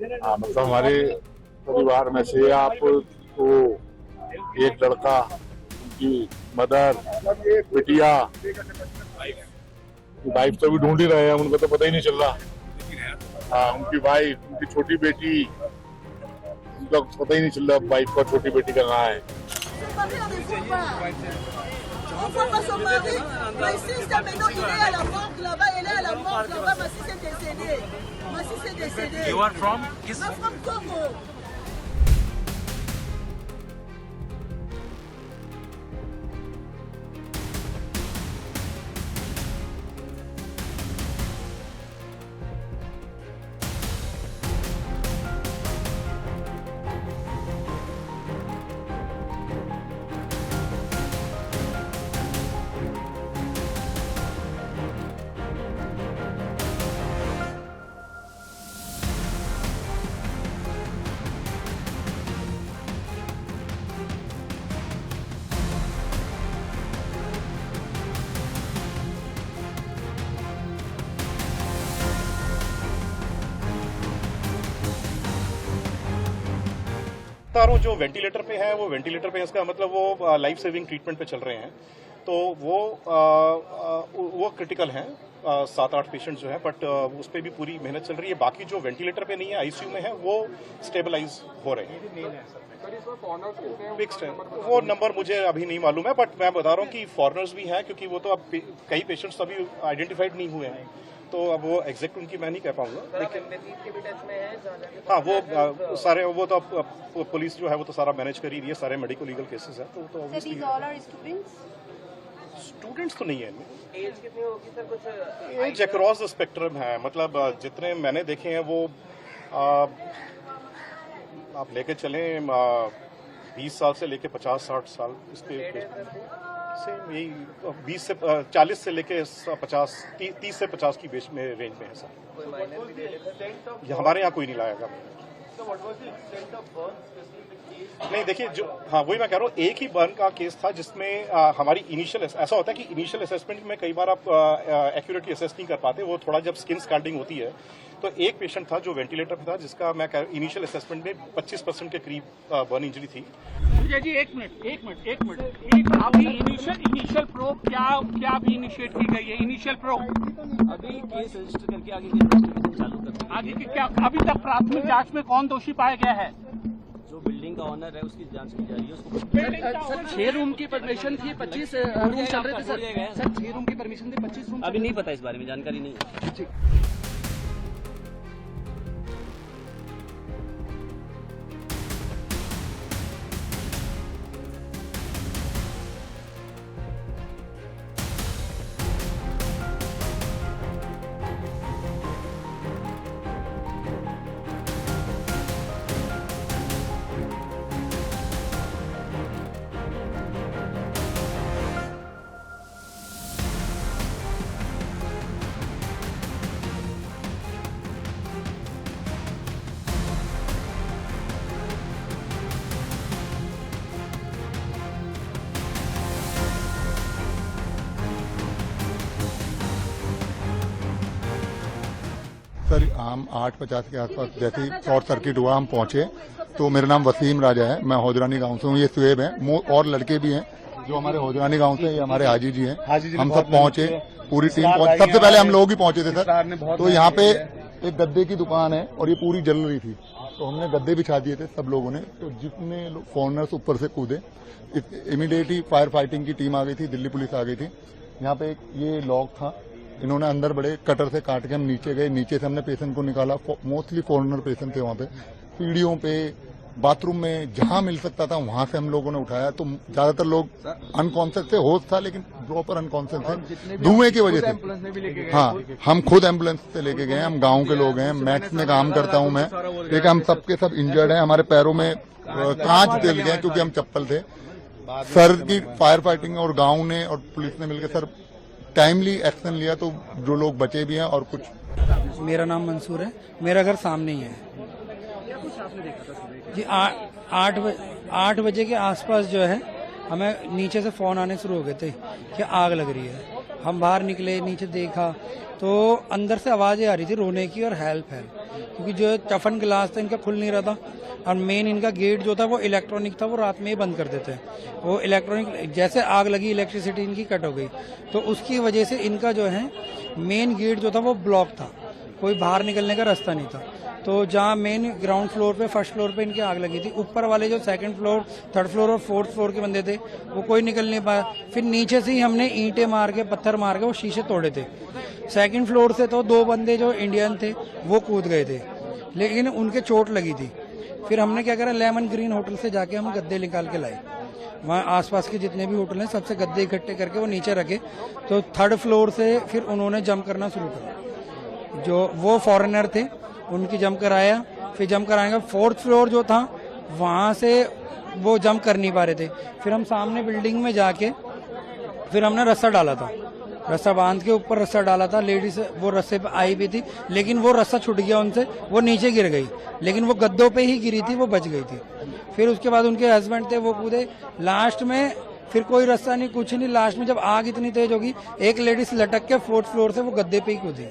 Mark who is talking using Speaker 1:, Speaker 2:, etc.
Speaker 1: हाँ, मतलब हमारे परिवार में से आप तो एक लड़का, उनकी मदर, बिटिया, वाइफ तो भी ढूंढ ही रहे हैं, उनको तो पता ही नहीं चल रहा। हाँ, उनकी वाइफ, उनकी छोटी बेटी, उनका पता ही नहीं चल रहा वाइफ का, छोटी बेटी का कहाँ है।
Speaker 2: On voit pas son mari, mais ici, maintenant, il est à la morgue là-bas, elle est à la morgue là-bas, ma fille est décédée. Ma fille est décédée.
Speaker 3: You are from?
Speaker 2: I'm from Congo.
Speaker 4: तारों जो ventilator पे है वो ventilator पे, इसका मतलब वो life saving treatment पे चल रहे हैं, तो वो क्रिटिकल हैं। 7-8 पेशेंट जो है, बट उस पर भी पूरी मेहनत चल रही है। बाकी जो वेंटिलेटर पे नहीं है, आईसीयू में है, वो स्टेबलाइज हो रहे हैं। फिक्स्ड है वो नंबर, मुझे अभी नहीं मालूम है, बट मैं बता रहा हूँ कि फॉरेनर्स भी हैं, क्योंकि वो तो अब कई पेशेंट्स अभी आइडेंटिफाइड नहीं हुए हैं, तो अब वो एग्जैक्ट उनकी मैं नहीं कह पाऊंगा, लेकिन हाँ वो सारे वो तो अब पुलिस जो है वो तो सारा मैनेज कर ही रही है, सारे मेडिको लीगल केसेस है, तो ऑब्वियसली स्टूडेंट्स तो नहीं है इनमें।
Speaker 3: एज कितनी होगी सर? कुछ
Speaker 4: एज अक्रॉस द स्पेक्ट्रम है, मतलब जितने मैंने देखे हैं वो आप लेके चलें 20 साल से लेके 50-60 साल, इस पे सेम यही 20 से 40 से लेके 50 30 से 50 की बेच में रेंज में है सर। ये हमारे यहाँ कोई नहीं लाएगा। नहीं देखिए, जो हाँ वही मैं कह रहा हूँ, एक ही बर्न का केस था जिसमें हमारी इनिशियल, ऐसा होता है कि इनिशियल असेसमेंट में कई बार आप एक्यूरेटली असेस नहीं कर पाते, वो थोड़ा जब स्किन स्कार्डिंग होती है, तो एक पेशेंट था जो वेंटिलेटर पे था, जिसका मैं इनिशियल असेसमेंट में 25% के करीब बर्न इंजरी थी।
Speaker 5: मुझे जी एक मिनट अभी इनिशियल प्रोब क्या अभी इनिशिएट की गई है? इनिशियल प्रोब
Speaker 3: अभी केस रजिस्टर करके आगे की इन्वेस्टिगेशन चालू कर
Speaker 5: आगे की क्या अभी तक प्राथमिक जांच में कौन दोषी पाया गया है?
Speaker 3: जो बिल्डिंग का ऑनर है उसकी जांच की जा रही है। उसको
Speaker 5: सर 6 रूम की परमिशन थी, 25 रूम चल रहे थे सर 6 रूम की परमिशन थी, 25 रूम
Speaker 3: अभी नहीं पता, इस बारे में जानकारी नहीं है।
Speaker 1: सर हम 8:50 के आसपास जैसे ही शॉर्ट सर्किट हुआ हम पहुंचे, तो मेरा नाम वसीम राजा है, मैं हौजरानी गांव से हूँ, ये सुएब है, और लड़के भी हैं जो हमारे हौजरानी गांव से, ये हमारे हाजी जी हैं। हम सब पहुंचे, पूरी टीम पहुंची, सबसे पहले हम लोग ही पहुंचे थे सर। तो यहाँ पे एक गद्दे की दुकान है और ये पूरी जल रही थी, तो हमने गद्दे बिछा दिए थे सब लोगों ने, तो जितने फॉरनर्स ऊपर से कूदे, इमीडिएटली फायर फाइटिंग की टीम आ गई थी, दिल्ली पुलिस आ गई थी। यहाँ पे ये लॉक था, इन्होंने अंदर बड़े कटर से काट के हम नीचे गए, नीचे से हमने पेशेंट को निकाला, मोस्टली फॉरेनर पेशेंट थे वहाँ पे, सीढ़ियों पे, बाथरूम में, जहां मिल सकता था वहां से हम लोगों ने उठाया। तो ज्यादातर लोग अनकॉन्शियस थे, होश था लेकिन प्रॉपर अनकॉन्शियस थे धुएं की वजह से। हाँ, हम खुद एम्बुलेंस से लेके गए, हम गांव के लोग हैं, मैक्स में काम करता हूं मैं, लेकिन हम सबके सब इंजर्ड हैं, हमारे पैरों में कांच जल गए क्योंकि हम चप्पल थे। सर की फायर फाइटिंग और गांव ने और पुलिस ने मिलकर सर टाइमली एक्शन लिया, तो जो लोग बचे भी हैं और कुछ।
Speaker 6: मेरा नाम मंसूर है, मेरा घर सामने ही है जी। 8 बजे के आसपास जो है हमें नीचे से फोन आने शुरू हो गए थे कि आग लग रही है। हम बाहर निकले, नीचे देखा तो अंदर से आवाजें आ रही थी रोने की और हेल्प हेल्प। क्योंकि जो टफन ग्लास था इनका खुल नहीं रहा था, और मेन इनका गेट जो था वो इलेक्ट्रॉनिक था, वो रात में ही बंद कर देते हैं। वो इलेक्ट्रॉनिक जैसे आग लगी इलेक्ट्रिसिटी इनकी कट हो गई, तो उसकी वजह से इनका जो है मेन गेट जो था वो ब्लॉक था, कोई बाहर निकलने का रास्ता नहीं था। तो जहाँ मेन ग्राउंड फ्लोर पे फर्स्ट फ्लोर पे इनकी आग लगी थी, ऊपर वाले जो सेकंड फ्लोर थर्ड फ्लोर और फोर्थ फ्लोर के बंदे थे वो कोई निकल नहीं पाया। फिर नीचे से ही हमने ईंटें मार के पत्थर मार के वो शीशे तोड़े थे। सेकंड फ्लोर से तो 2 बंदे जो इंडियन थे वो कूद गए थे, लेकिन उनके चोट लगी थी। फिर हमने क्या करा, लेमन ग्रीन होटल से जाके हम गद्दे निकाल के लाए। वहाँ आसपास के जितने भी होटल हैं सबसे गद्दे इकट्ठे करके वो नीचे रखे। तो थर्ड फ्लोर से फिर उन्होंने जंप करना शुरू करा, जो वो फॉरेनर थे उनकी जंप कराया। फिर जंप कराएंगे फोर्थ फ्लोर जो था वहाँ से वो जंप कर नहीं पा रहे थे। फिर हम सामने बिल्डिंग में जाके फिर हमने रस्सा डाला था, रस्सा बांध के ऊपर रस्सा डाला था। लेडीज वो रस्से पे आई भी थी, लेकिन वो रस्सा छूट गया उनसे, वो नीचे गिर गई, लेकिन वो गद्दों पे ही गिरी थी, वो बच गई थी। फिर उसके बाद उनके हस्बैंड थे वो कूदे। लास्ट में फिर कोई रास्ता नहीं, कुछ नहीं। लास्ट में जब आग इतनी तेज होगी, एक लेडीज लटक के फोर्थ फ्लोर से वो गद्दे पे ही कूदी।